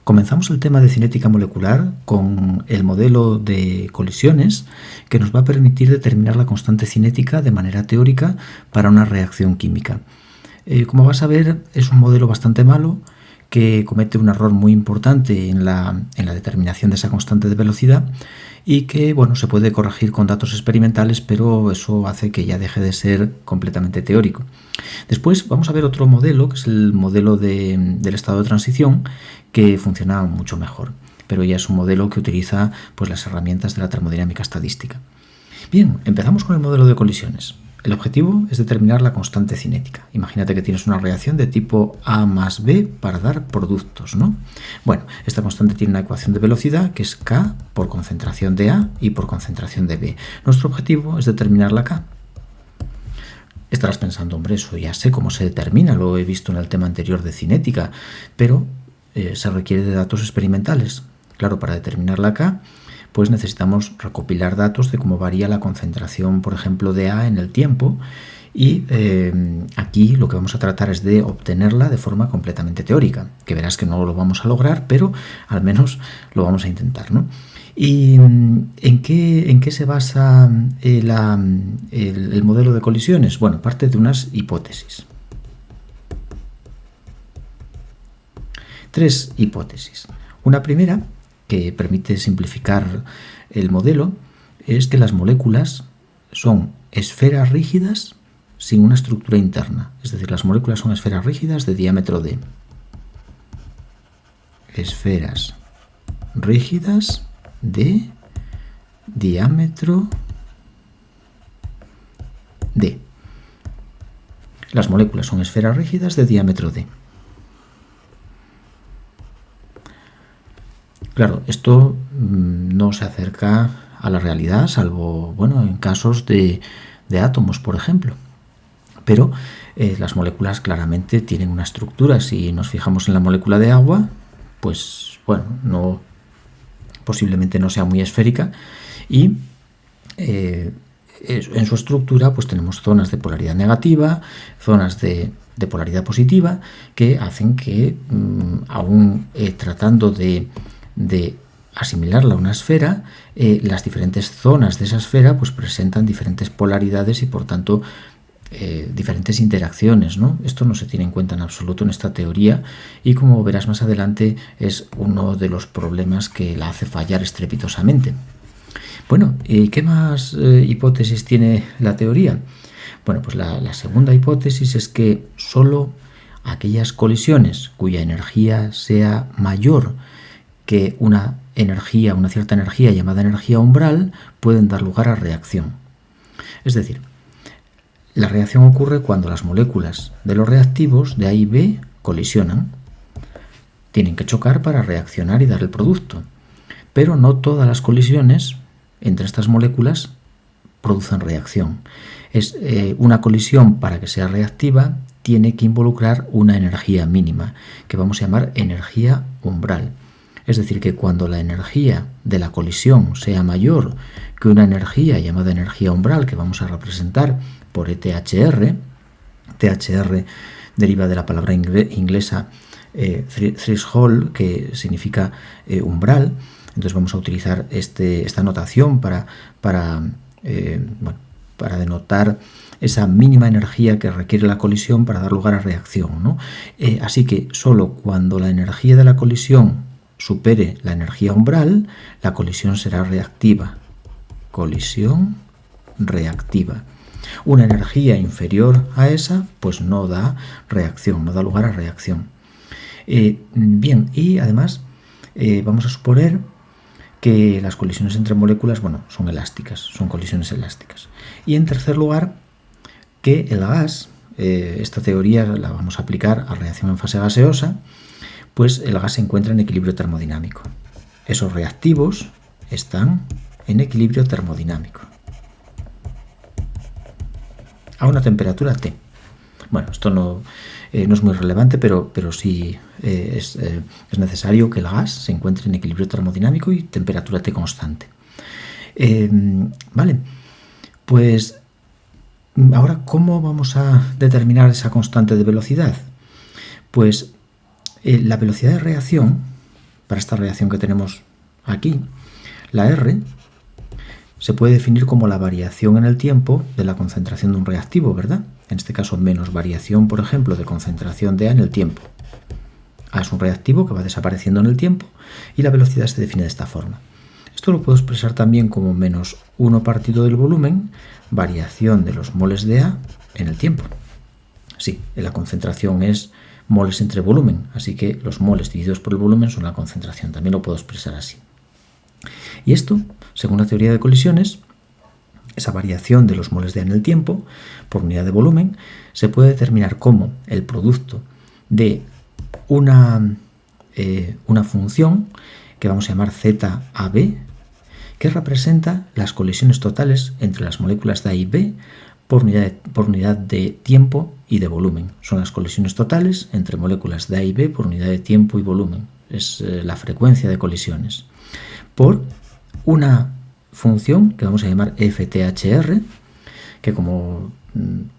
Comenzamos el tema de cinética molecular con el modelo de colisiones que nos va a permitir determinar la constante cinética de manera teórica para una reacción química. Como vas a ver, es un modelo bastante malo que comete un error muy importante en la determinación de esa constante de velocidad y que se puede corregir con datos experimentales, pero eso hace que ya deje de ser completamente teórico. Después vamos a ver otro modelo, que es el modelo del estado de transición, que funciona mucho mejor, pero ya es un modelo que utiliza las herramientas de la termodinámica estadística. Bien, empezamos con el modelo de colisiones. El objetivo es determinar la constante cinética. Imagínate que tienes una reacción de tipo A más B para dar productos, ¿no? Bueno, esta constante tiene una ecuación de velocidad que es K por concentración de A y por concentración de B. Nuestro objetivo es determinar la K. Estarás pensando, hombre, eso ya sé cómo se determina, lo he visto en el tema anterior de cinética, pero se requiere de datos experimentales. Claro, para determinar la K, pues necesitamos recopilar datos de cómo varía la concentración, por ejemplo, de A en el tiempo, y aquí lo que vamos a tratar es de obtenerla de forma completamente teórica, que verás que no lo vamos a lograr, pero al menos lo vamos a intentar, ¿no? ¿Y en qué se basa el modelo de colisiones? Bueno, parte de unas hipótesis. 3 hipótesis. Una primera, que permite simplificar el modelo, es que las moléculas son esferas rígidas sin una estructura interna. Es decir, las moléculas son esferas rígidas de diámetro D. Esferas rígidas de diámetro D. Las moléculas son esferas rígidas de diámetro D. Claro, esto no se acerca a la realidad, salvo en casos de átomos, por ejemplo. Pero las moléculas claramente tienen una estructura. Si nos fijamos en la molécula de agua, pues posiblemente no sea muy esférica, y en su estructura pues tenemos zonas de polaridad negativa, zonas de polaridad positiva, que hacen que aún tratando de asimilarla a una esfera, las diferentes zonas de esa esfera pues presentan diferentes polaridades y por tanto diferentes interacciones, ¿no? Esto no se tiene en cuenta en absoluto en esta teoría y, como verás más adelante, es uno de los problemas que la hace fallar estrepitosamente. Bueno, ¿y qué más hipótesis tiene la teoría? Bueno, pues la segunda hipótesis es que solo aquellas colisiones cuya energía sea mayor que una cierta energía llamada energía umbral pueden dar lugar a reacción. Es decir, la reacción ocurre cuando las moléculas de los reactivos de A y B colisionan. Tienen que chocar para reaccionar y dar el producto. Pero no todas las colisiones entre estas moléculas producen reacción. Una colisión, para que sea reactiva, tiene que involucrar una energía mínima, que vamos a llamar energía umbral. Es decir, que cuando la energía de la colisión sea mayor que una energía llamada energía umbral, que vamos a representar por ETHR, THR deriva de la palabra inglesa threshold, que significa umbral. Entonces vamos a utilizar esta notación para denotar esa mínima energía que requiere la colisión para dar lugar a reacción, ¿no? Así que solo cuando la energía de la colisión supere la energía umbral, la colisión será reactiva. Colisión reactiva. Una energía inferior a esa, pues no da reacción, no da lugar a reacción. Bien, y además vamos a suponer que las colisiones entre moléculas, son elásticas, son colisiones elásticas. Y en tercer lugar, que el gas, esta teoría la vamos a aplicar a reacción en fase gaseosa, pues el gas se encuentra en equilibrio termodinámico. Esos reactivos están en equilibrio termodinámico a una temperatura T. Bueno, esto no es muy relevante, pero sí es necesario que el gas se encuentre en equilibrio termodinámico y temperatura T constante. Vale, pues ahora, ¿cómo vamos a determinar esa constante de velocidad? Pues la velocidad de reacción para esta reacción que tenemos aquí, la R se puede definir como la variación en el tiempo de la concentración de un reactivo, ¿verdad? En este caso, menos variación, por ejemplo, de concentración de A en el tiempo. A es un reactivo que va desapareciendo en el tiempo y la velocidad se define de esta forma. Esto lo puedo expresar también como menos 1 partido del volumen, variación de los moles de A en el tiempo. Sí, la concentración es moles entre volumen, así que los moles divididos por el volumen son la concentración. También lo puedo expresar así. Y esto, según la teoría de colisiones, esa variación de los moles de A en el tiempo por unidad de volumen se puede determinar como el producto de una función que vamos a llamar ZAB, que representa las colisiones totales entre las moléculas de A y B por unidad de tiempo y de volumen. Son las colisiones totales entre moléculas de A y B por unidad de tiempo y volumen. Es la frecuencia de colisiones. Por una función que vamos a llamar FTHR, que como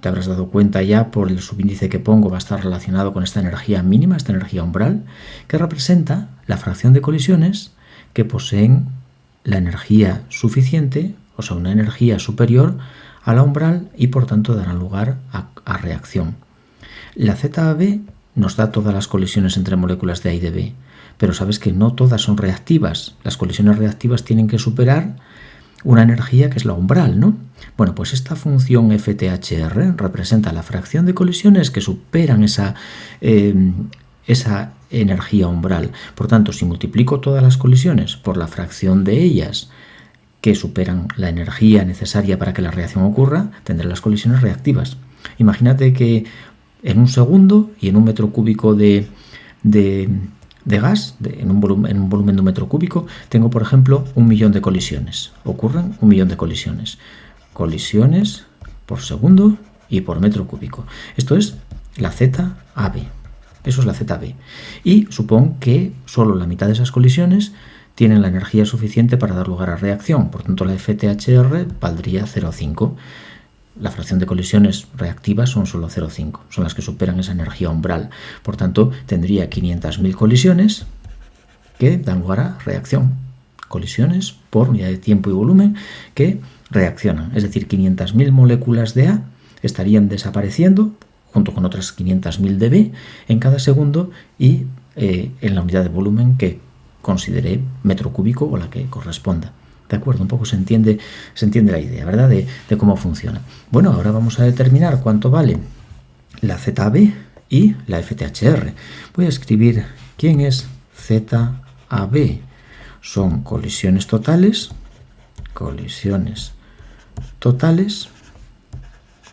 te habrás dado cuenta ya por el subíndice que pongo va a estar relacionado con esta energía mínima, esta energía umbral, que representa la fracción de colisiones que poseen la energía suficiente, o sea, una energía superior a la umbral y por tanto darán lugar a reacción. La ZAB nos da todas las colisiones entre moléculas de A y de B, pero sabes que no todas son reactivas. Las colisiones reactivas tienen que superar una energía que es la umbral, ¿no? Bueno, pues esta función FTHR representa la fracción de colisiones que superan esa energía umbral. Por tanto, si multiplico todas las colisiones por la fracción de ellas que superan la energía necesaria para que la reacción ocurra, tendré las colisiones reactivas. Imagínate que en un segundo y en un metro cúbico de gas, en un volumen de un metro cúbico, tengo, por ejemplo, 1.000.000 de colisiones. Ocurren 1.000.000 de colisiones. Colisiones por segundo y por metro cúbico. Esto es la ZAB. Eso es la ZAB. Y supón que solo la mitad de esas colisiones tienen la energía suficiente para dar lugar a reacción. Por tanto, la FTHR valdría 0,5. La fracción de colisiones reactivas son solo 0,5, son las que superan esa energía umbral. Por tanto, tendría 500.000 colisiones que dan lugar a reacción. Colisiones por unidad de tiempo y volumen que reaccionan. Es decir, 500.000 moléculas de A estarían desapareciendo junto con otras 500.000 de B en cada segundo y en la unidad de volumen que consideré metro cúbico o la que corresponda. ¿De acuerdo? Un poco se entiende la idea, ¿verdad? De cómo funciona. Bueno, ahora vamos a determinar cuánto vale la ZAB y la FTHR. Voy a escribir quién es ZAB. Son colisiones totales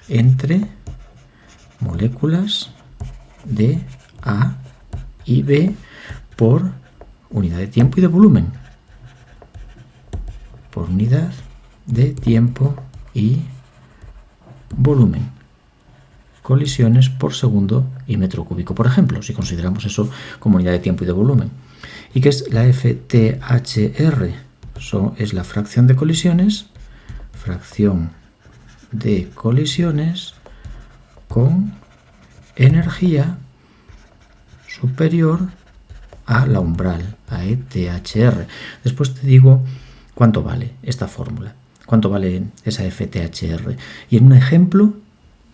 entre moléculas de A y B por unidad de tiempo y de volumen. Por unidad de tiempo y volumen. Colisiones por segundo y metro cúbico, por ejemplo, si consideramos eso como unidad de tiempo y de volumen. ¿Y qué es la FTHR? Es la fracción de colisiones con energía superior a la umbral, a ETHR. Después te digo cuánto vale esta fórmula, cuánto vale esa FTHR. Y en un ejemplo,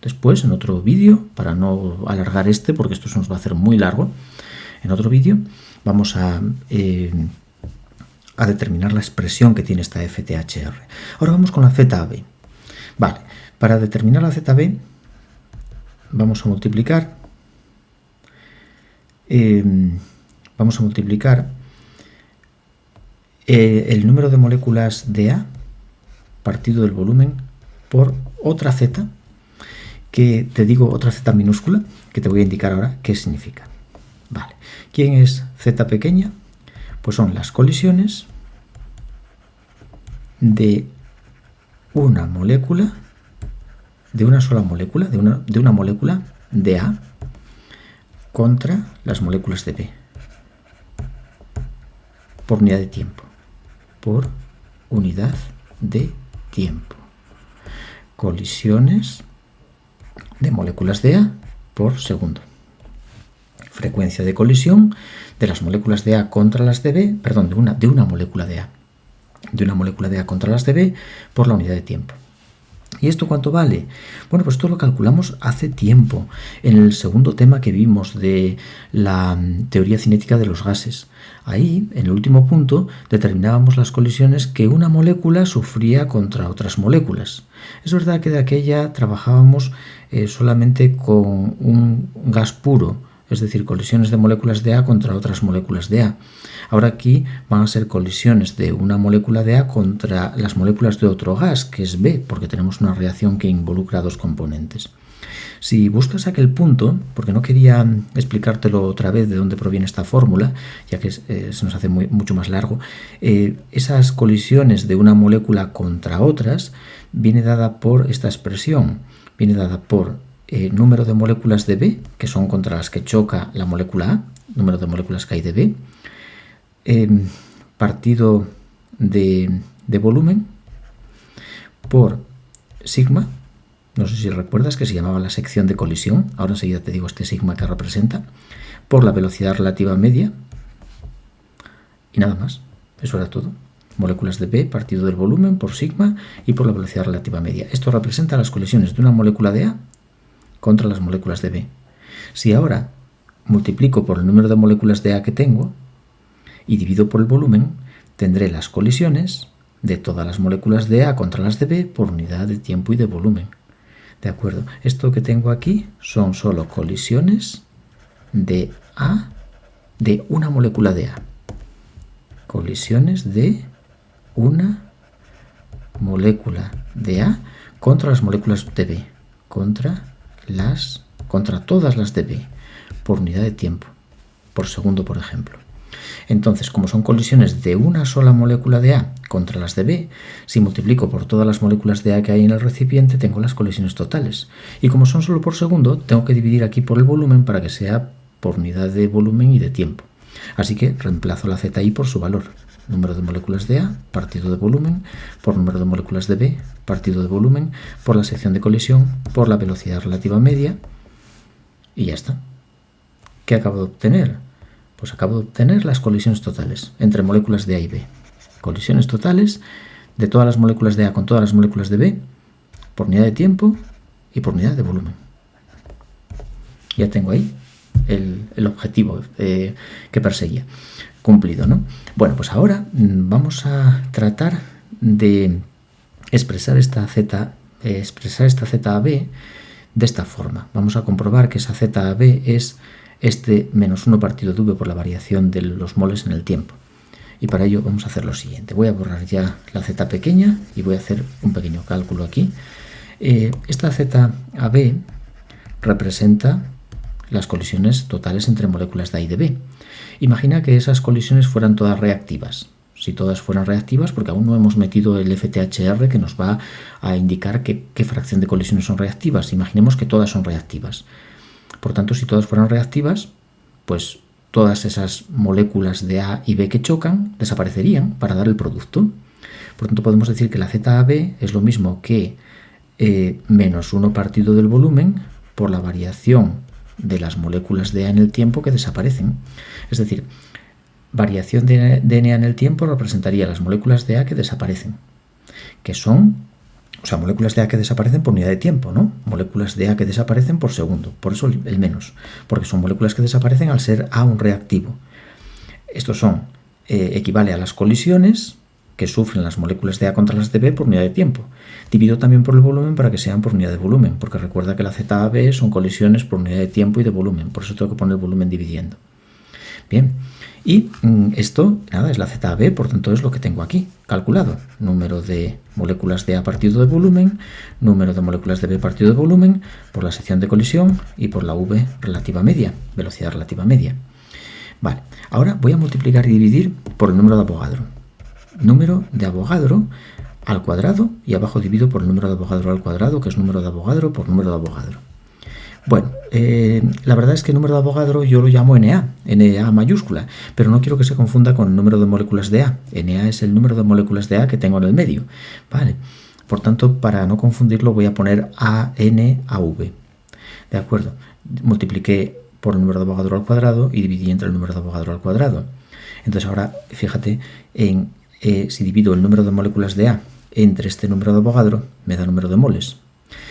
después, en otro vídeo, para no alargar porque esto se nos va a hacer muy largo, en otro vídeo vamos a determinar la expresión que tiene esta FTHR. Ahora vamos con la ZAB. Vale, para determinar la ZAB vamos a multiplicar el número de moléculas de A partido del volumen por otra Z, que te digo otra Z minúscula, que te voy a indicar ahora qué significa. Vale, ¿quién es Z pequeña? Pues son las colisiones de una molécula, de una sola molécula, de una molécula de A contra las moléculas de B por unidad de tiempo. Por unidad de tiempo. Colisiones de moléculas de A por segundo. frecuencia de colisión de las moléculas de A contra las de B, perdón, de una molécula de A. De una molécula de A contra las de B por la unidad de tiempo. ¿Y esto cuánto vale? Bueno, pues esto lo calculamos hace tiempo, en el segundo tema que vimos de la teoría cinética de los gases. Ahí, en el último punto, determinábamos las colisiones que una molécula sufría contra otras moléculas. Es verdad que de aquella trabajábamos solamente con un gas puro, es decir, colisiones de moléculas de A contra otras moléculas de A. Ahora aquí van a ser colisiones de una molécula de A contra las moléculas de otro gas, que es B, porque tenemos una reacción que involucra dos componentes. Si buscas aquel punto, porque no quería explicártelo otra vez de dónde proviene esta fórmula, ya que se nos hace mucho más largo, esas colisiones de una molécula contra otras viene dada por esta expresión, viene dada por número de moléculas de B, que son contra las que choca la molécula A, número de moléculas que hay de B, partido de volumen por sigma, no sé si recuerdas que se llamaba la sección de colisión, ahora enseguida te digo este sigma que representa, por la velocidad relativa media, y nada más, eso era todo. Moléculas de B partido del volumen por sigma y por la velocidad relativa media. Esto representa las colisiones de una molécula de A contra las moléculas de B. Si ahora multiplico por el número de moléculas de A que tengo y divido por el volumen, tendré las colisiones de todas las moléculas de A contra las de B por unidad de tiempo y de volumen. ¿De acuerdo? Esto que tengo aquí son solo colisiones de A de una molécula de A. Colisiones de una molécula de A contra las moléculas de B, contra todas las de B, por unidad de tiempo, por segundo, por ejemplo. Entonces, como son colisiones de una sola molécula de A contra las de B, si multiplico por todas las moléculas de A que hay en el recipiente, tengo las colisiones totales. Y como son solo por segundo, tengo que dividir aquí por el volumen para que sea por unidad de volumen y de tiempo. Así que reemplazo la ZI por su valor. Número de moléculas de A partido de volumen por número de moléculas de B partido de volumen por la sección de colisión por la velocidad relativa media y ya está. ¿Qué acabo de obtener? Pues acabo de obtener las colisiones totales entre moléculas de A y B. Colisiones totales de todas las moléculas de A con todas las moléculas de B por unidad de tiempo y por unidad de volumen. Ya tengo ahí el objetivo que perseguía cumplido, ¿no? Bueno, pues ahora vamos a tratar de expresar esta ZAB de esta forma. Vamos a comprobar que esa ZAB es este menos 1 partido de V por la variación de los moles en el tiempo. Y para ello vamos a hacer lo siguiente. Voy a borrar ya la Z pequeña y voy a hacer un pequeño cálculo aquí. Esta ZAB representa las colisiones totales entre moléculas de A y de B. Imagina que esas colisiones fueran todas reactivas. Si todas fueran reactivas, porque aún no hemos metido el FTHR que nos va a indicar qué fracción de colisiones son reactivas. Imaginemos que todas son reactivas. Por tanto, si todas fueran reactivas, pues todas esas moléculas de A y B que chocan desaparecerían para dar el producto. Por tanto, podemos decir que la ZAB es lo mismo que menos 1 partido del volumen por la variación de las moléculas de A en el tiempo que desaparecen. Es decir, variación de NA en el tiempo representaría las moléculas de A que desaparecen, que son, o sea, moléculas de A que desaparecen por unidad de tiempo, ¿no? Moléculas de A que desaparecen por segundo, por eso el menos, porque son moléculas que desaparecen al ser A un reactivo. Estos son, equivale a las colisiones que sufren las moléculas de A contra las de B por unidad de tiempo. Divido también por el volumen para que sean por unidad de volumen, porque recuerda que la ZAB son colisiones por unidad de tiempo y de volumen, por eso tengo que poner el volumen dividiendo. Bien, y esto, nada, es la ZAB, por tanto es lo que tengo aquí, calculado. Número de moléculas de A partido de volumen, número de moléculas de B partido de volumen, por la sección de colisión y por la V relativa media, velocidad relativa media. Vale, ahora voy a multiplicar y dividir por el número de Avogadro. Número de Avogadro al cuadrado y abajo divido por el número de Avogadro al cuadrado, que es número de Avogadro por número de Avogadro. Bueno, la verdad es que el número de Avogadro yo lo llamo NA mayúscula, pero no quiero que se confunda con el número de moléculas de A. NA es el número de moléculas de A que tengo en el medio. Vale, por tanto, para no confundirlo voy a poner ANAV. De acuerdo, multipliqué por el número de Avogadro al cuadrado y dividí entre el número de Avogadro al cuadrado. Entonces ahora fíjate en si divido el número de moléculas de A entre este número de Avogadro, me da número de moles.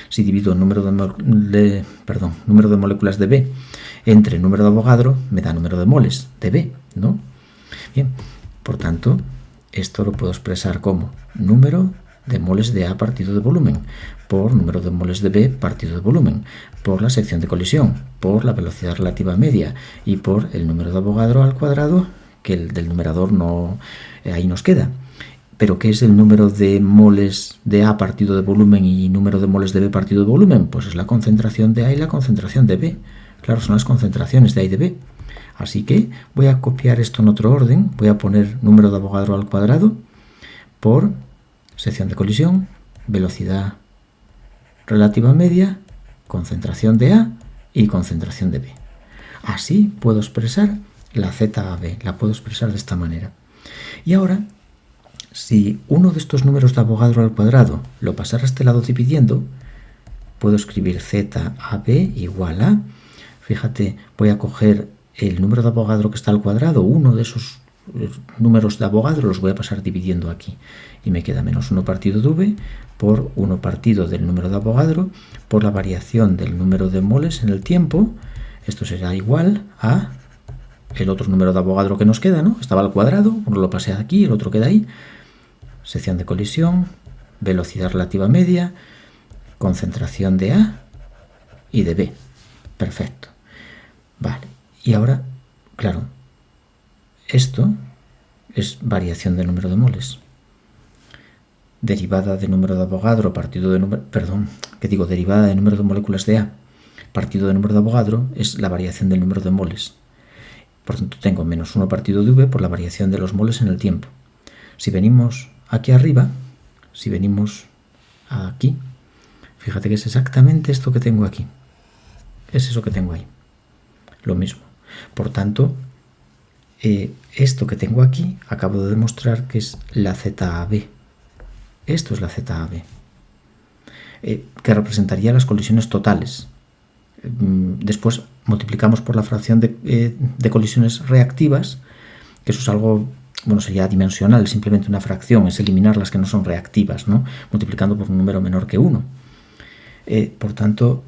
Si divido el número de moléculas de B entre el número de Avogadro, me da número de moles de B, ¿no? Bien, por tanto, esto lo puedo expresar como número de moles de A partido de volumen por número de moles de B partido de volumen por la sección de colisión, por la velocidad relativa media y por el número de Avogadro al cuadrado, que el del numerador no ahí nos queda. ¿Pero qué es el número de moles de A partido de volumen y número de moles de B partido de volumen? Pues es la concentración de A y la concentración de B. Claro, son las concentraciones de A y de B. Así que voy a copiar esto en otro orden. Voy a poner número de Avogadro al cuadrado por sección de colisión, velocidad relativa media, concentración de A y concentración de B. Así puedo expresar la ZAB. La puedo expresar de esta manera. Y ahora, si uno de estos números de Avogadro al cuadrado lo pasara a este lado dividiendo, puedo escribir ZAB igual a, fíjate, voy a coger el número de Avogadro que está al cuadrado, uno de esos números de Avogadro los voy a pasar dividiendo aquí. Y me queda menos 1 partido de V por 1 partido del número de Avogadro por la variación del número de moles en el tiempo. Esto será igual a el otro número de Avogadro que nos queda, ¿no? Estaba al cuadrado, uno lo pasé aquí, el otro queda ahí. Sección de colisión, velocidad relativa media, concentración de A y de B. Perfecto. Vale. Y ahora, claro, esto es variación del número de moles. Derivada de número de Avogadro partido de número, derivada de número de moléculas de A partido de número de Avogadro es la variación del número de moles. Por tanto, tengo menos 1 partido de V por la variación de los moles en el tiempo. Si venimos aquí arriba, si venimos aquí, fíjate que es exactamente esto que tengo aquí. Es eso que tengo ahí. Lo mismo. Por tanto, esto que tengo aquí, acabo de demostrar que es la ZAB. Esto es la ZAB. Que representaría las colisiones totales. Después multiplicamos por la fracción de colisiones reactivas, que eso es algo, bueno, sería dimensional, simplemente una fracción, es eliminar las que no son reactivas, ¿no? Multiplicando por un número menor que 1. Por tanto,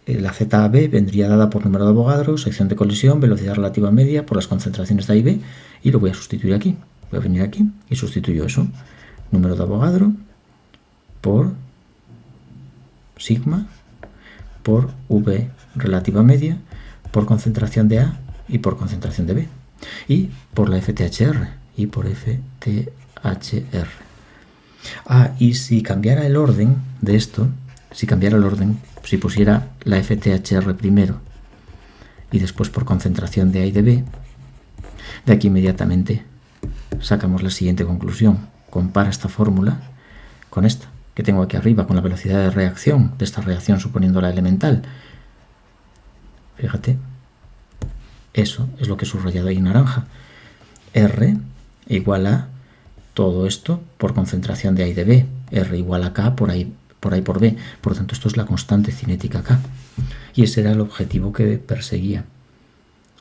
la ZAB vendría dada por número de Avogadro, sección de colisión, velocidad relativa media por las concentraciones de A y B, y lo voy a sustituir aquí. Voy a venir aquí y sustituyo eso. Número de Avogadro por sigma por V relativa media, por concentración de A y por concentración de B. Y por la FTHR. Y por FTHR. Y si cambiara el orden de esto, si pusiera la FTHR primero y después por concentración de A y de B, de aquí inmediatamente sacamos la siguiente conclusión. Compara esta fórmula con esta que tengo aquí arriba, con la velocidad de reacción de esta reacción suponiéndola elemental. Fíjate, eso es lo que he subrayado ahí en naranja. R igual a todo esto por concentración de A y de B. R igual a K por ahí por B. Por lo tanto, esto es la constante cinética K. Y ese era el objetivo que perseguía,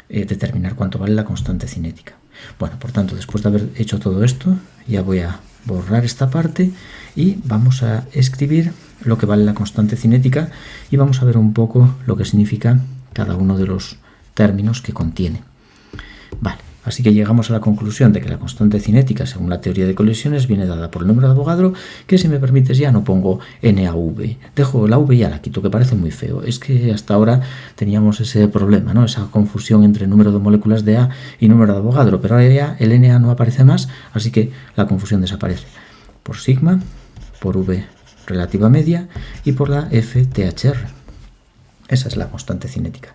determinar cuánto vale la constante cinética. Bueno, por tanto, después de haber hecho todo esto, ya voy a borrar esta parte y vamos a escribir lo que vale la constante cinética y vamos a ver un poco lo que significa cada uno de los términos que contiene. Vale, así que llegamos a la conclusión de que la constante cinética, según la teoría de colisiones, viene dada por el número de Avogadro, que si me permites ya no pongo NaV. Dejo la V y ya la quito, que parece muy feo. Es que hasta ahora teníamos ese problema, ¿no? Esa confusión entre número de moléculas de A y número de Avogadro, pero ahora ya el Na no aparece más, así que la confusión desaparece. Por sigma, por V relativa media y por la FTHR. Esa es la constante cinética.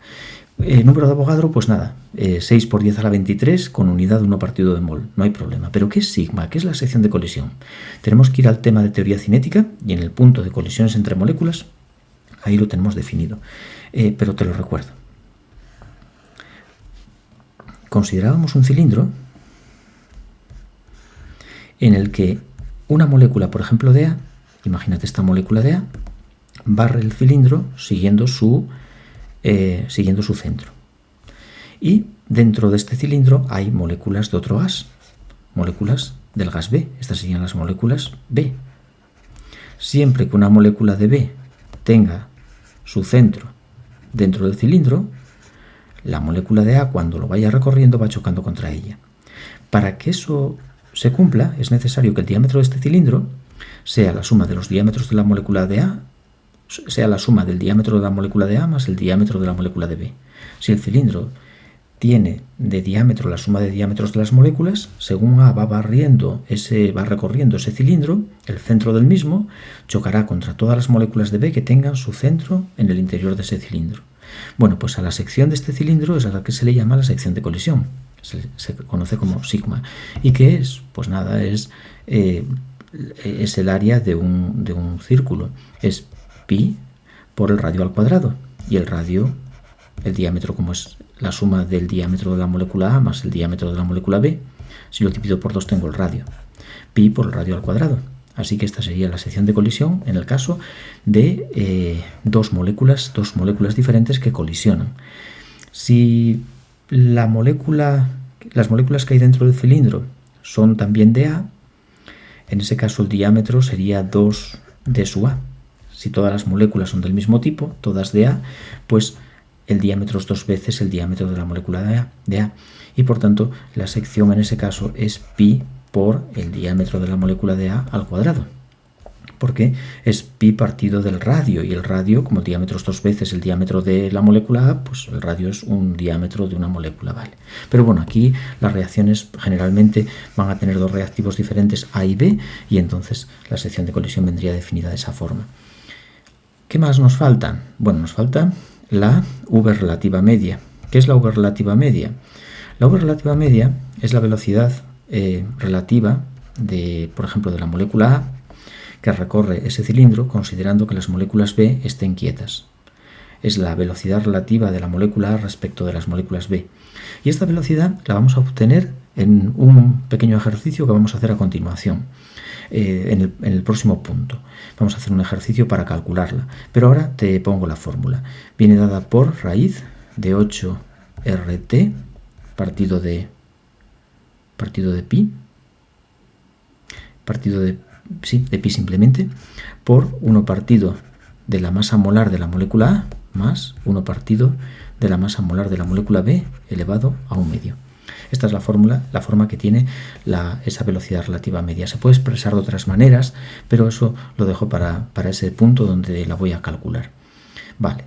Número de Avogadro, pues nada, 6 por 10 a la 23 con unidad de 1 partido de mol, no hay problema. ¿Pero qué es sigma? ¿Qué es la sección de colisión? Tenemos que ir al tema de teoría cinética y en el punto de colisiones entre moléculas, ahí lo tenemos definido, pero te lo recuerdo. Considerábamos un cilindro en el que una molécula, por ejemplo, de A, imagínate esta molécula de A, barre el cilindro siguiendo su siguiendo su centro. Y dentro de este cilindro hay moléculas de otro gas, moléculas del gas B. Estas serían las moléculas B. Siempre que una molécula de B tenga su centro dentro del cilindro, la molécula de A, cuando lo vaya recorriendo, va chocando contra ella. Para que eso se cumpla, es necesario que el diámetro de este cilindro sea la suma de los diámetros de la molécula de A, sea la suma del diámetro de la molécula de A más el diámetro de la molécula de B. Si el cilindro tiene de diámetro la suma de diámetros de las moléculas, según A va recorriendo ese cilindro, el centro del mismo chocará contra todas las moléculas de B que tengan su centro en el interior de ese cilindro. Bueno, pues a la sección de este cilindro es a la que se le llama la sección de colisión. Se conoce como sigma. ¿Y qué es? Pues nada, es el área de un círculo. Es pi por el radio al cuadrado. Y el radio, el diámetro, como es la suma del diámetro de la molécula A más el diámetro de la molécula B, si lo divido por 2 tengo el radio. Pi por el radio al cuadrado. Así que esta sería la sección de colisión en el caso de dos moléculas diferentes que colisionan. Si las moléculas que hay dentro del cilindro son también de A, en ese caso el diámetro sería 2 d sub A. Si todas las moléculas son del mismo tipo, todas de A, pues el diámetro es 2 veces el diámetro de la molécula de A. Y por tanto la sección en ese caso es pi por el diámetro de la molécula de A al cuadrado, porque es pi partido del radio, y el radio, como el diámetro es 2 veces el diámetro de la molécula A, pues el radio es un diámetro de una molécula, ¿vale? Pero bueno, aquí las reacciones generalmente van a tener dos reactivos diferentes, A y B, y entonces la sección de colisión vendría definida de esa forma. ¿Qué más nos falta? Bueno, nos falta la V relativa media. ¿Qué es la V relativa media? La V relativa media es la velocidad relativa de, por ejemplo, de la molécula A que recorre ese cilindro considerando que las moléculas B estén quietas. Es la velocidad relativa de la molécula A respecto de las moléculas B. Y esta velocidad la vamos a obtener en un pequeño ejercicio que vamos a hacer a continuación, en el próximo punto. Vamos a hacer un ejercicio para calcularla. Pero ahora te pongo la fórmula. Viene dada por raíz de 8RT partido de pi, de pi simplemente, por 1 partido de la masa molar de la molécula A más 1 partido de la masa molar de la molécula B elevado a 1/2. Esta es la forma que tiene esa velocidad relativa media. Se puede expresar de otras maneras, pero eso lo dejo para ese punto donde la voy a calcular. Vale.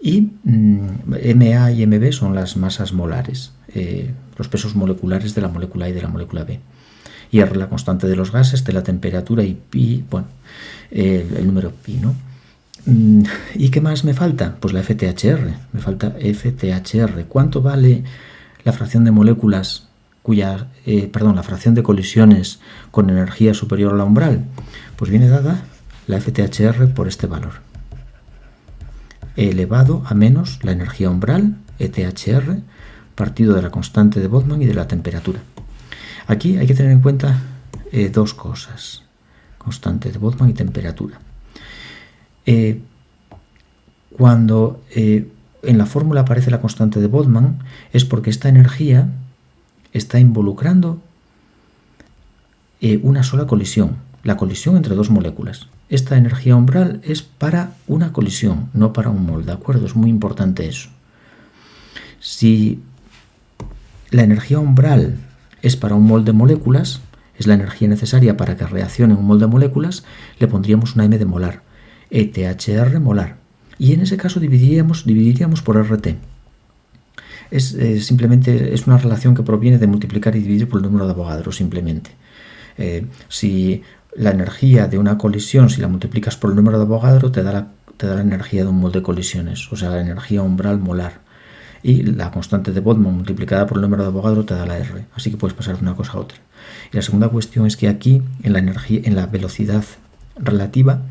Y MA y MB son las masas molares, los pesos moleculares de la molécula A y de la molécula B. Y R la constante de los gases, de la temperatura, y pi, bueno, el número pi, ¿no? ¿Y qué más me falta? Pues la FTHR. Me falta FTHR. ¿Cuánto vale la fracción de moléculas la fracción de colisiones con energía superior a la umbral? Pues viene dada la FTHR por este valor, elevado a menos la energía umbral, ETHR, partido de la constante de Boltzmann y de la temperatura. Aquí hay que tener en cuenta dos cosas: constante de Boltzmann y temperatura. Cuando en la fórmula aparece la constante de Boltzmann, es porque esta energía está involucrando una sola colisión, la colisión entre dos moléculas. Esta energía umbral es para una colisión, no para un mol, ¿de acuerdo? Es muy importante eso. Si la energía umbral es para un mol de moléculas, es la energía necesaria para que reaccione un mol de moléculas, le pondríamos una m de molar, ETHR molar. Y en ese caso dividiríamos por RT. Simplemente es una relación que proviene de multiplicar y dividir por el número de Avogadro, simplemente. Si la energía de una colisión, si la multiplicas por el número de Avogadro, te da la energía de un mol de colisiones, o sea, la energía umbral molar. Y la constante de Boltzmann multiplicada por el número de Avogadro te da la R. Así que puedes pasar de una cosa a otra. Y la segunda cuestión es que aquí, en la velocidad relativa,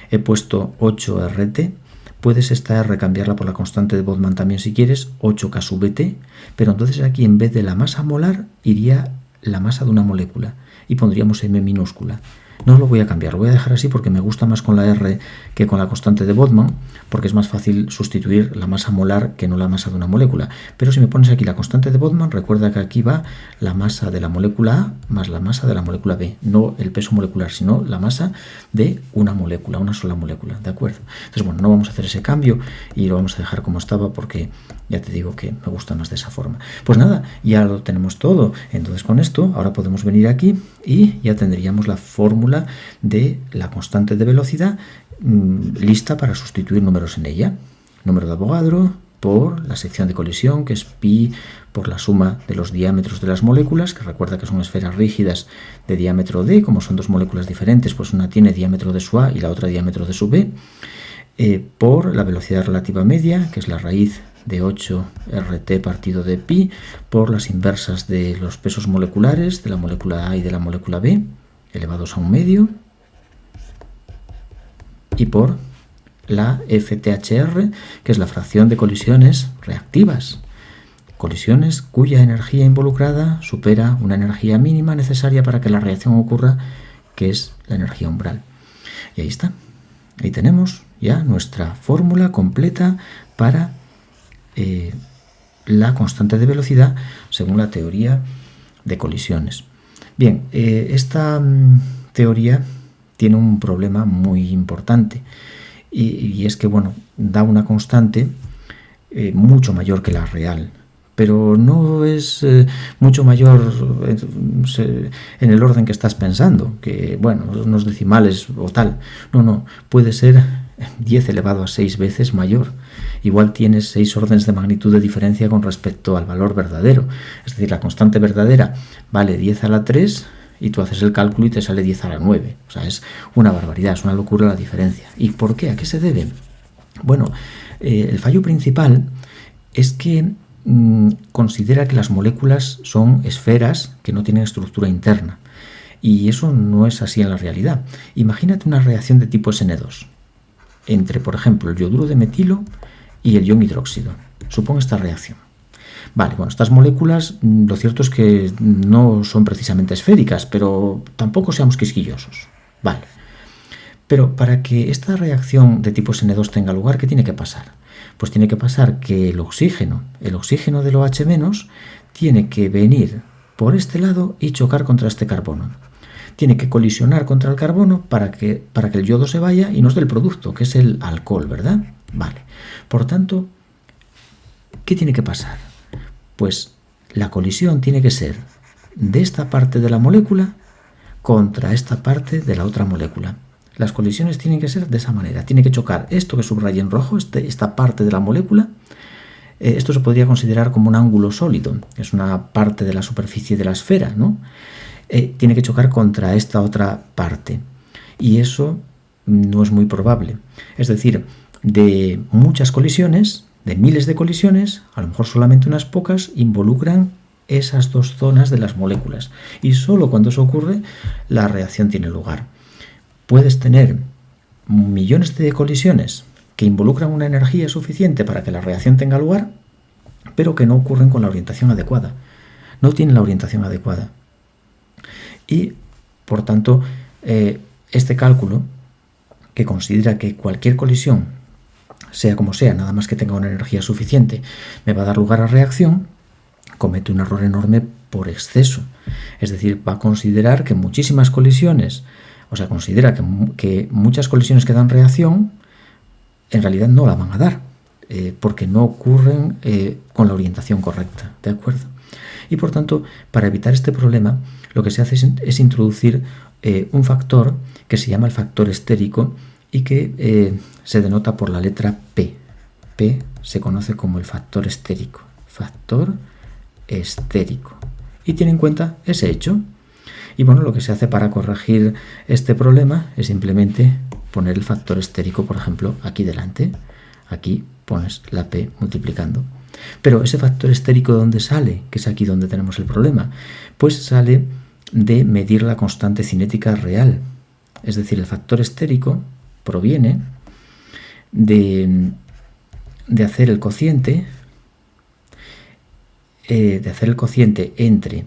he puesto 8RT. Puedes esta R cambiarla por la constante de Boltzmann también si quieres, 8K sub T, pero entonces aquí en vez de la masa molar iría la masa de una molécula y pondríamos M minúscula. No lo voy a cambiar, lo voy a dejar así porque me gusta más con la R que con la constante de Boltzmann, porque es más fácil sustituir la masa molar que no la masa de una molécula. Pero si me pones aquí la constante de Boltzmann, recuerda que aquí va la masa de la molécula A más la masa de la molécula B, no el peso molecular, sino la masa de una molécula, una sola molécula, ¿de acuerdo? Entonces, bueno, no vamos a hacer ese cambio y lo vamos a dejar como estaba porque ya te digo que me gusta más de esa forma. Pues nada, ya lo tenemos todo. Entonces, con esto, ahora podemos venir aquí y ya tendríamos la fórmula de la constante de velocidad lista para sustituir números en ella. Número de Avogadro por la sección de colisión, que es pi por la suma de los diámetros de las moléculas, que recuerda que son esferas rígidas de diámetro d, como son dos moléculas diferentes, pues una tiene diámetro de su a y la otra diámetro de su b, por la velocidad relativa media, que es la raíz de 8 RT partido de pi, por las inversas de los pesos moleculares de la molécula A y de la molécula B, elevados a un medio, y por la FTHR, que es la fracción de colisiones reactivas, colisiones cuya energía involucrada supera una energía mínima necesaria para que la reacción ocurra, que es la energía umbral. Y ahí está, ahí tenemos ya nuestra fórmula completa para la constante de velocidad según la teoría de colisiones. Bien, esta teoría tiene un problema muy importante y es que, bueno, da una constante mucho mayor que la real, pero no es mucho mayor en el orden que estás pensando, que, bueno, unos decimales o tal. No, puede ser 10 elevado a 6 veces mayor. Igual tienes 6 órdenes de magnitud de diferencia con respecto al valor verdadero. Es decir, la constante verdadera vale 10 a la 3 y tú haces el cálculo y te sale 10 a la 9. O sea, es una barbaridad, es una locura la diferencia. ¿Y por qué? ¿A qué se debe? Bueno, el fallo principal es que considera que las moléculas son esferas que no tienen estructura interna. Y eso no es así en la realidad. Imagínate una reacción de tipo SN2 entre, por ejemplo, el yoduro de metilo y el ion hidróxido. Supón esta reacción. Vale, bueno, estas moléculas lo cierto es que no son precisamente esféricas, pero tampoco seamos quisquillosos. Vale. Pero para que esta reacción de tipo SN2 tenga lugar, ¿qué tiene que pasar? Pues tiene que pasar que el oxígeno del OH- tiene que venir por este lado y chocar contra este carbono. Tiene que colisionar contra el carbono para que el yodo se vaya y nos dé el producto, que es el alcohol, ¿verdad? Vale. Por tanto, ¿qué tiene que pasar? Pues la colisión tiene que ser de esta parte de la molécula contra esta parte de la otra molécula. Las colisiones tienen que ser de esa manera. Tiene que chocar esto que subrayé en rojo, esta parte de la molécula. Esto se podría considerar como un ángulo sólido. Es una parte de la superficie de la esfera, ¿no? Tiene que chocar contra esta otra parte. Y eso no es muy probable. Es decir, de muchas colisiones, de miles de colisiones, a lo mejor solamente unas pocas involucran esas dos zonas de las moléculas. Y solo cuando eso ocurre, la reacción tiene lugar. Puedes tener millones de colisiones que involucran una energía suficiente para que la reacción tenga lugar, pero que no ocurren con la orientación adecuada. No tienen la orientación adecuada. Y, por tanto, este cálculo, que considera que cualquier colisión, sea como sea, nada más que tenga una energía suficiente, me va a dar lugar a reacción, comete un error enorme por exceso. Es decir, va a considerar que muchísimas colisiones, o sea, considera que muchas colisiones que dan reacción, en realidad no la van a dar, porque no ocurren con la orientación correcta, ¿de acuerdo? Y por tanto, para evitar este problema, lo que se hace es introducir un factor que se llama el factor estérico y que se denota por la letra P. P se conoce como el factor estérico. Factor estérico. Y tiene en cuenta ese hecho. Y bueno, lo que se hace para corregir este problema es simplemente poner el factor estérico, por ejemplo, aquí delante. Aquí pones la P multiplicando. Pero ese factor estérico, ¿de dónde sale? Que es aquí donde tenemos el problema. Pues sale de medir la constante cinética real. Es decir, el factor estérico proviene de hacer el cociente entre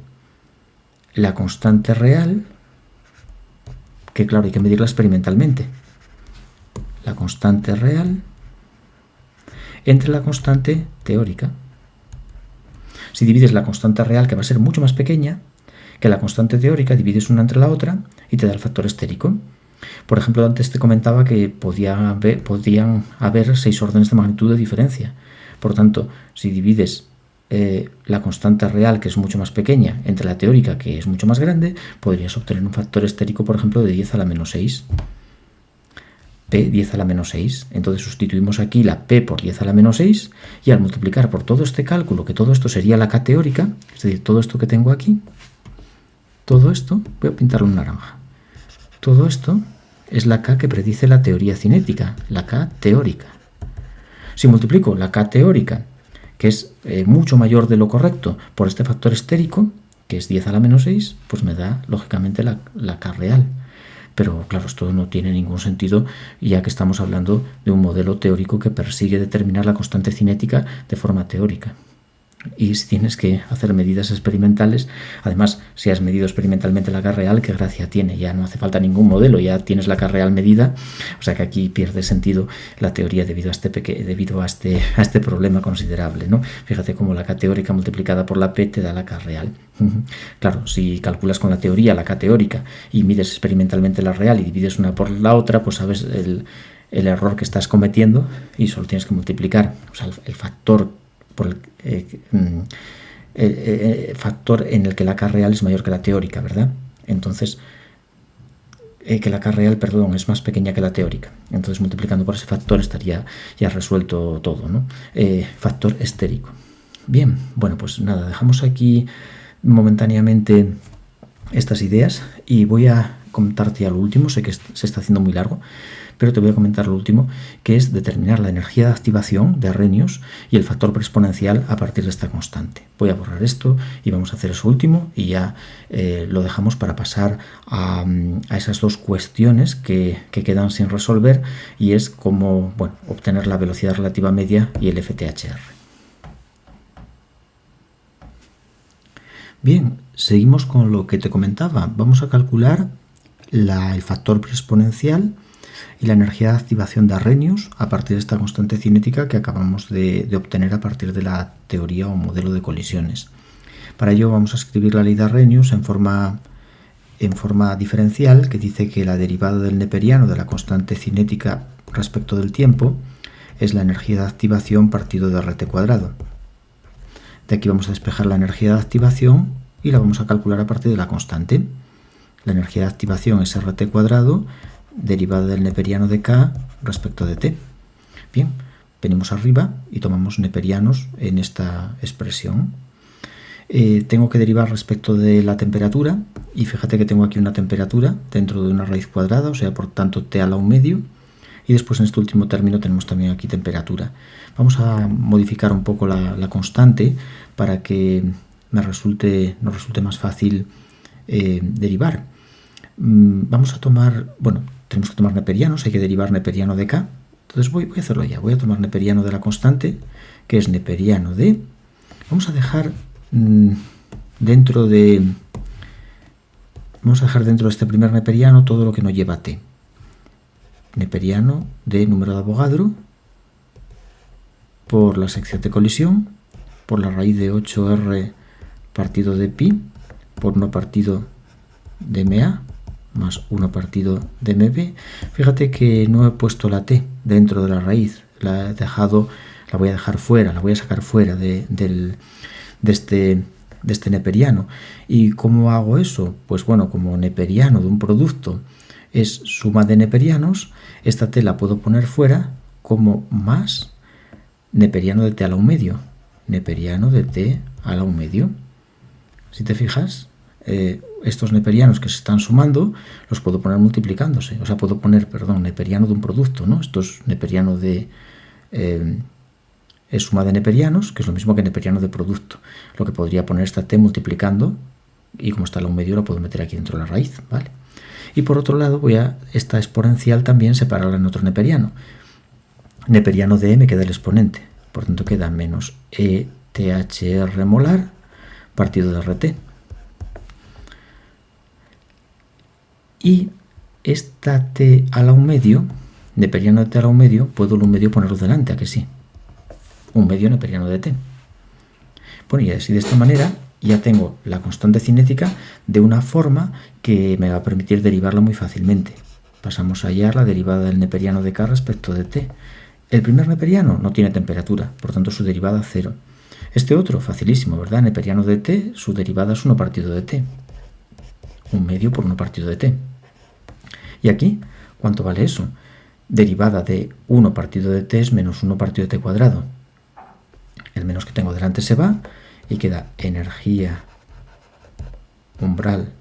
la constante real, que claro, hay que medirla experimentalmente. La constante real entre la constante teórica. Si divides la constante real, que va a ser mucho más pequeña que la constante teórica, divides una entre la otra y te da el factor estérico. Por ejemplo, antes te comentaba que podían haber 6 órdenes de magnitud de diferencia. Por tanto, si divides la constante real, que es mucho más pequeña, entre la teórica, que es mucho más grande, podrías obtener un factor estérico, por ejemplo, de 10 a la menos 6. P 10 a la menos 6. Entonces sustituimos aquí la P por 10 a la menos 6 y al multiplicar por todo este cálculo, que todo esto sería la K teórica, es decir, todo esto que tengo aquí, todo esto, voy a pintarlo en naranja, todo esto es la K que predice la teoría cinética, la K teórica. Si multiplico la K teórica, que es mucho mayor de lo correcto, por este factor estérico, que es 10 a la menos 6, pues me da lógicamente la K real. Pero claro, esto no tiene ningún sentido, ya que estamos hablando de un modelo teórico que persigue determinar la constante cinética de forma teórica. Y si tienes que hacer medidas experimentales, además, si has medido experimentalmente la K real, ¿qué gracia tiene? Ya no hace falta ningún modelo, ya tienes la K real medida, o sea que aquí pierde sentido la teoría debido a este problema considerable, ¿no? Fíjate cómo la K teórica multiplicada por la P te da la K real. Claro, si calculas con la teoría la K teórica y mides experimentalmente la real y divides una por la otra, pues sabes el error que estás cometiendo y solo tienes que multiplicar, o sea, el factor por el factor en el que la K real es mayor que la teórica, ¿verdad? Entonces, que la K real, perdón, es más pequeña que la teórica. Entonces, multiplicando por ese factor estaría ya resuelto todo, ¿no? Factor estérico. Bien, bueno, pues nada, dejamos aquí momentáneamente estas ideas y voy a contarte ya lo último. Sé que se está haciendo muy largo, pero te voy a comentar lo último, que es determinar la energía de activación de Arrhenius y el factor preexponencial a partir de esta constante. Voy a borrar esto y vamos a hacer eso último y ya lo dejamos para pasar a esas dos cuestiones que quedan sin resolver, y es cómo, bueno, obtener la velocidad relativa media y el FTHR. Bien, seguimos con lo que te comentaba. Vamos a calcular el factor preexponencial y la energía de activación de Arrhenius a partir de esta constante cinética que acabamos de obtener a partir de la teoría o modelo de colisiones. Para ello vamos a escribir la ley de Arrhenius en forma diferencial, que dice que la derivada del neperiano de la constante cinética respecto del tiempo es la energía de activación partido de RT cuadrado. De aquí vamos a despejar la energía de activación y la vamos a calcular a partir de la constante. La energía de activación es RT cuadrado derivada del neperiano de K respecto de T. Bien, venimos arriba y tomamos neperianos en esta expresión. Tengo que derivar respecto de la temperatura, y fíjate que tengo aquí una temperatura dentro de una raíz cuadrada, o sea, por tanto T a la 1 medio, y después en este último término tenemos también aquí temperatura. Vamos a modificar un poco la constante para que nos resulte más fácil derivar. Vamos a tomar, bueno, tenemos que tomar neperianos, hay que derivar neperiano de K. Entonces voy a hacerlo ya, voy a tomar neperiano de la constante, que es neperiano de... Vamos a dejar dentro de este primer neperiano todo lo que no lleva T. Neperiano de número de Avogadro por la sección de colisión, por la raíz de 8R partido de pi, por 1 partido de MA, más 1 partido de MB. Fíjate que no he puesto la T dentro de la raíz, la voy a dejar fuera, la voy a sacar fuera de este neperiano. ¿Y cómo hago eso? Pues bueno, como neperiano de un producto es suma de neperianos, esta T la puedo poner fuera como más neperiano de T a la 1 medio. Neperiano de T a la 1 medio. Si te fijas, estos neperianos que se están sumando los puedo poner multiplicándose. O sea, puedo poner, neperiano de un producto, ¿no? Esto es neperiano de... es suma de neperianos, que es lo mismo que neperiano de producto. Lo que podría poner esta T multiplicando, y como está a la 1 medio, la puedo meter aquí dentro de la raíz, ¿vale? Y por otro lado, voy a esta exponencial también separarla en otro neperiano. Neperiano de E me queda el exponente, por tanto queda menos ETHR molar partido de RT. Y esta T a la 1 medio, neperiano de T a la 1 medio, puedo el 1 medio ponerlo delante, ¿a que sí? 1 medio neperiano de T. Bueno, y así de esta manera ya tengo la constante cinética de una forma que me va a permitir derivarla muy fácilmente. Pasamos a hallar la derivada del neperiano de K respecto de T. El primer neperiano no tiene temperatura, por tanto su derivada 0. Este otro, facilísimo, ¿verdad? Neperiano de T, su derivada es 1 partido de T. 1 medio por 1 partido de T. Y aquí, ¿cuánto vale eso? Derivada de 1 partido de T es menos 1 partido de T cuadrado. El menos que tengo delante se va y queda energía umbral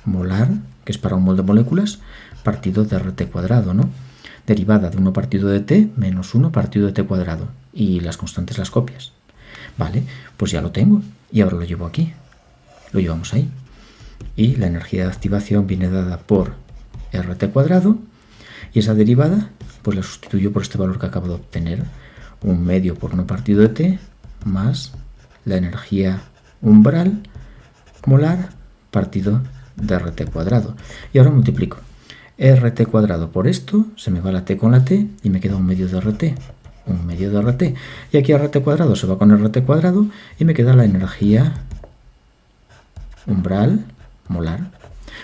molar, que es para un mol de moléculas, partido de RT cuadrado, ¿no? Derivada de 1 partido de T menos 1 partido de T cuadrado. Y las constantes las copias. Vale, pues ya lo tengo. Y ahora lo llevo aquí. Lo llevamos ahí. Y la energía de activación viene dada por RT cuadrado. Y esa derivada, pues la sustituyo por este valor que acabo de obtener. 1 medio por 1 partido de T más la energía umbral molar partido de RT cuadrado. Y ahora multiplico. RT cuadrado por esto, se me va la T con la T y me queda 1 medio de RT. 1 medio de RT. Y aquí RT cuadrado se va con RT cuadrado y me queda la energía umbral molar.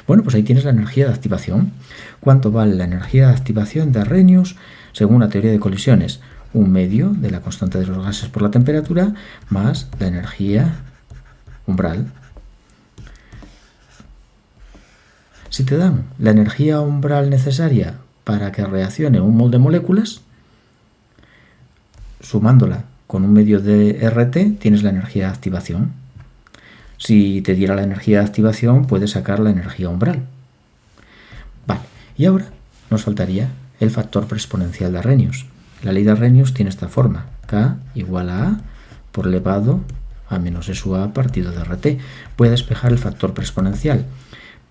Bueno, pues ahí tienes la energía de activación. ¿Cuánto vale la energía de activación de Arrhenius según la teoría de colisiones? 1 medio de la constante de los gases por la temperatura más la energía umbral. Si te dan la energía umbral necesaria para que reaccione un mol de moléculas, sumándola con 1 medio de RT, tienes la energía de activación. Si te diera la energía de activación, puedes sacar la energía umbral. Vale, y ahora nos faltaría el factor preexponencial de Arrhenius. La ley de Arrhenius tiene esta forma: K igual a A por elevado a menos E sub A partido de RT. Voy a despejar el factor preexponencial.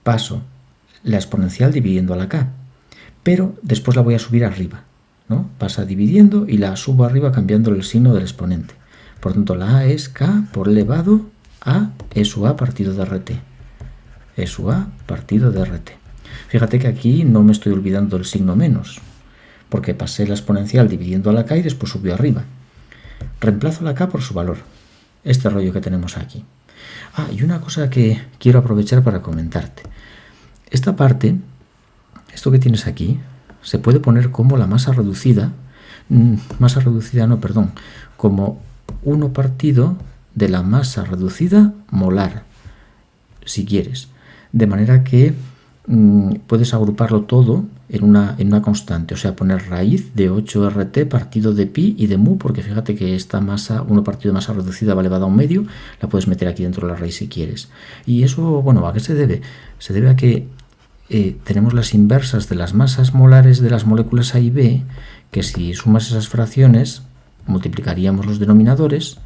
Paso la exponencial dividiendo a la K, pero después la voy a subir arriba, ¿no? Pasa dividiendo y la subo arriba cambiando el signo del exponente. Por tanto, la A es K por elevado a E sub A partido de RT. E sub A partido de RT. Fíjate que aquí no me estoy olvidando el signo menos, porque pasé la exponencial dividiendo a la K y después subió arriba. Reemplazo la K por su valor. Este rollo que tenemos aquí. Ah, y una cosa que quiero aprovechar para comentarte. Esta parte, esto que tienes aquí, se puede poner como la masa reducida, como 1 partido de la masa reducida molar, si quieres. De manera que puedes agruparlo todo en una constante, o sea, poner raíz de 8RT partido de pi y de mu, porque fíjate que esta masa, 1 partido de masa reducida va elevada a 1 medio, la puedes meter aquí dentro de la raíz si quieres. Y eso, bueno, ¿a qué se debe? Se debe a que tenemos las inversas de las masas molares de las moléculas A y B, que si sumas esas fracciones, multiplicaríamos los denominadores,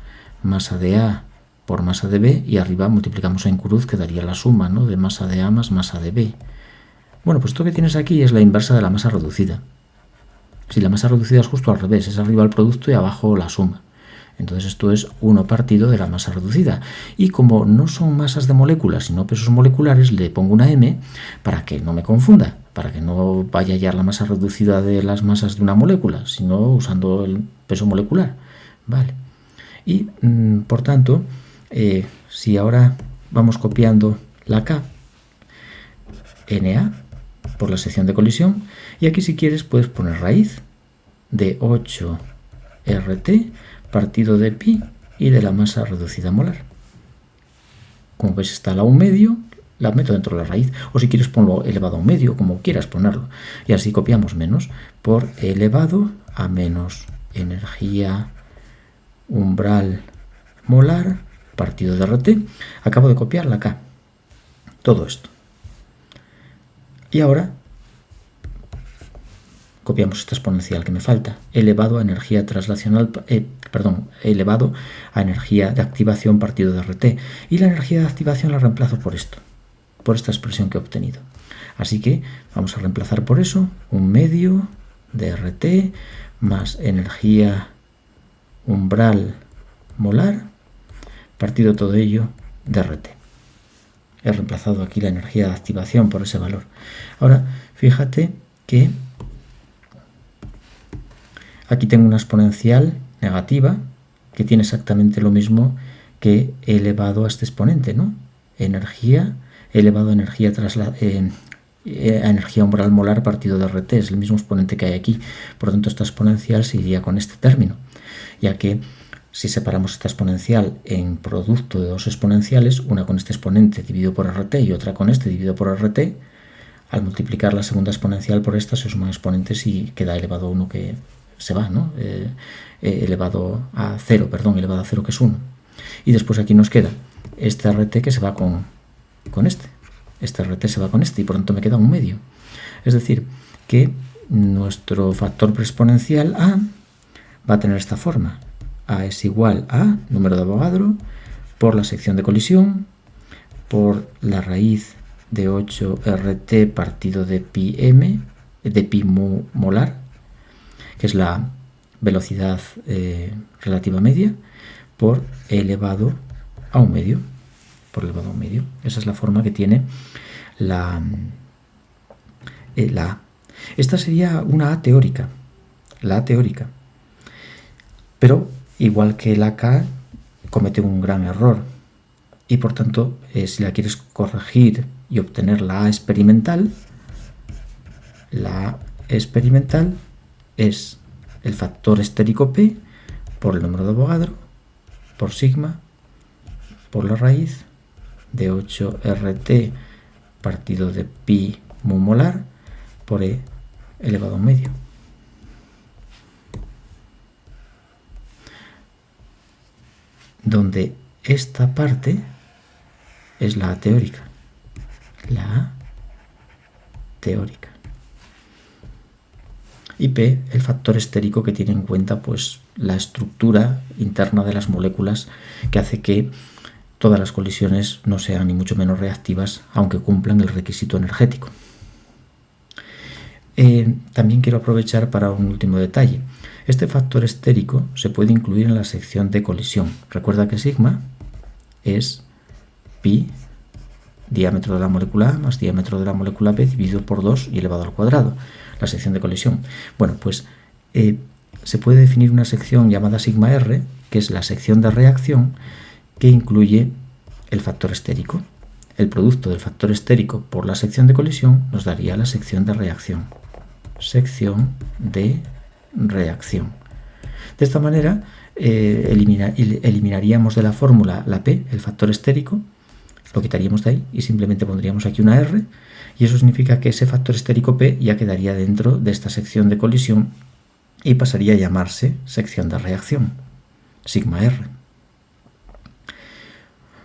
masa de A por masa de B, y arriba multiplicamos en cruz, que daría la suma, ¿no?, de masa de A más masa de B. Bueno, pues esto que tienes aquí es la inversa de la masa reducida. Si la masa reducida es justo al revés, es arriba el producto y abajo la suma. Entonces esto es 1 partido de la masa reducida. Y como no son masas de moléculas, sino pesos moleculares, le pongo una M para que no me confunda, para que no vaya a hallar la masa reducida de las masas de una molécula, sino usando el peso molecular. Vale. Y, por tanto, si ahora vamos copiando la K, Na por la sección de colisión, y aquí si quieres puedes poner raíz de 8RT partido de pi y de la masa reducida molar. Como ves está la 1 medio, la meto dentro de la raíz, o si quieres ponlo elevado a 1 medio, como quieras ponerlo, y así copiamos menos por elevado a menos energía umbral molar partido de RT. Acabo de copiar la K, todo esto. Y ahora copiamos esta exponencial que me falta, elevado a energía traslacional, elevado a energía de activación partido de RT. Y la energía de activación la reemplazo por esto, por esta expresión que he obtenido. Así que vamos a reemplazar por eso 1 medio de RT más energía umbral molar partido todo ello de RT. He reemplazado aquí la energía de activación por ese valor. Ahora, fíjate que aquí tengo una exponencial negativa que tiene exactamente lo mismo que he elevado a este exponente, ¿no? Energía elevado a energía energía umbral molar partido de RT, es el mismo exponente que hay aquí. Por lo tanto, esta exponencial se iría con este término, ya que si separamos esta exponencial en producto de dos exponenciales, una con este exponente dividido por RT y otra con este dividido por RT, al multiplicar la segunda exponencial por esta se suman exponentes y queda elevado a 1 que se va, ¿no? Elevado a 0 que es 1. Y después aquí nos queda este RT que se va con este. Este RT se va con este y por tanto me queda un medio. Es decir, que nuestro factor preexponencial A va a tener esta forma. A es igual a número de Avogadro por la sección de colisión por la raíz de 8 RT partido de pi m, de pi mu molar, que es la velocidad relativa media, por elevado a un medio. Esa es la forma que tiene la A. Esta sería una A teórica, la A teórica. Pero, igual que la K, comete un gran error. Y por tanto, si la quieres corregir y obtener la A experimental es el factor estérico P por el número de Avogadro, por sigma, por la raíz de 8 RT partido de pi mu molar por E elevado a un medio. Donde esta parte es la A teórica. La A teórica. Y P, el factor estérico que tiene en cuenta pues la estructura interna de las moléculas que hace que todas las colisiones no sean ni mucho menos reactivas, aunque cumplan el requisito energético. También quiero aprovechar para un último detalle. Este factor estérico se puede incluir en la sección de colisión. Recuerda que sigma es pi, diámetro de la molécula A más diámetro de la molécula B dividido por 2 y elevado al cuadrado, la sección de colisión. Bueno, pues se puede definir una sección llamada sigma R, que es la sección de reacción, que incluye el factor estérico. El producto del factor estérico por la sección de colisión nos daría la sección de reacción. Sección de reacción. De esta manera eliminaríamos de la fórmula la P, el factor estérico, lo quitaríamos de ahí y simplemente pondríamos aquí una R, y eso significa que ese factor estérico P ya quedaría dentro de esta sección de colisión y pasaría a llamarse sección de reacción, sigma R.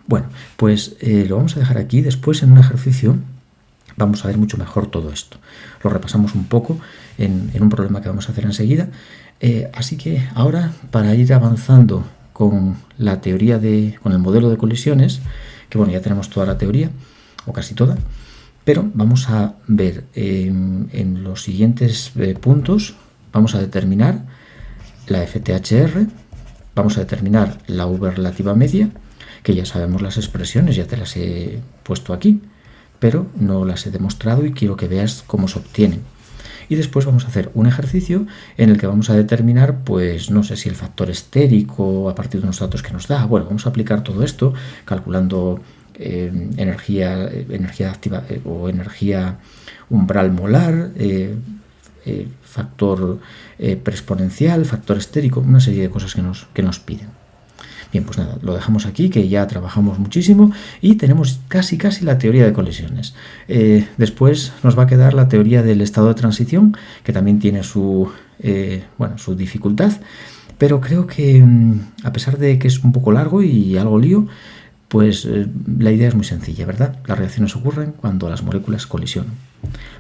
Bueno, pues lo vamos a dejar aquí. Después en un ejercicio vamos a ver mucho mejor todo esto. Lo repasamos un poco en un problema que vamos a hacer enseguida. Así que ahora, para ir avanzando con la teoría con el modelo de colisiones, que bueno, ya tenemos toda la teoría, o casi toda, pero vamos a ver en los siguientes puntos, vamos a determinar la FTHR, vamos a determinar la V relativa media, que ya sabemos las expresiones, ya te las he puesto aquí, pero no las he demostrado y quiero que veas cómo se obtienen. Y después vamos a hacer un ejercicio en el que vamos a determinar, pues no sé si el factor estérico a partir de unos datos que nos da. Bueno, vamos a aplicar todo esto calculando energía activa o energía umbral molar, factor preexponencial, factor estérico, una serie de cosas que nos piden. Bien, pues nada, lo dejamos aquí, que ya trabajamos muchísimo y tenemos casi la teoría de colisiones. Después nos va a quedar la teoría del estado de transición, que también tiene su dificultad, pero creo que a pesar de que es un poco largo y algo lío, pues la idea es muy sencilla, ¿verdad? Las reacciones ocurren cuando las moléculas colisionan,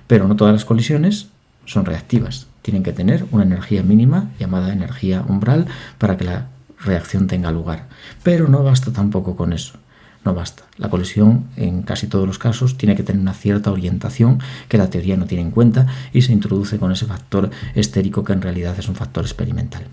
pero no todas las colisiones son reactivas. Tienen que tener una energía mínima llamada energía umbral para que la reacción tenga lugar, pero no basta tampoco con eso, no basta. La colisión en casi todos los casos tiene que tener una cierta orientación que la teoría no tiene en cuenta y se introduce con ese factor estérico que en realidad es un factor experimental.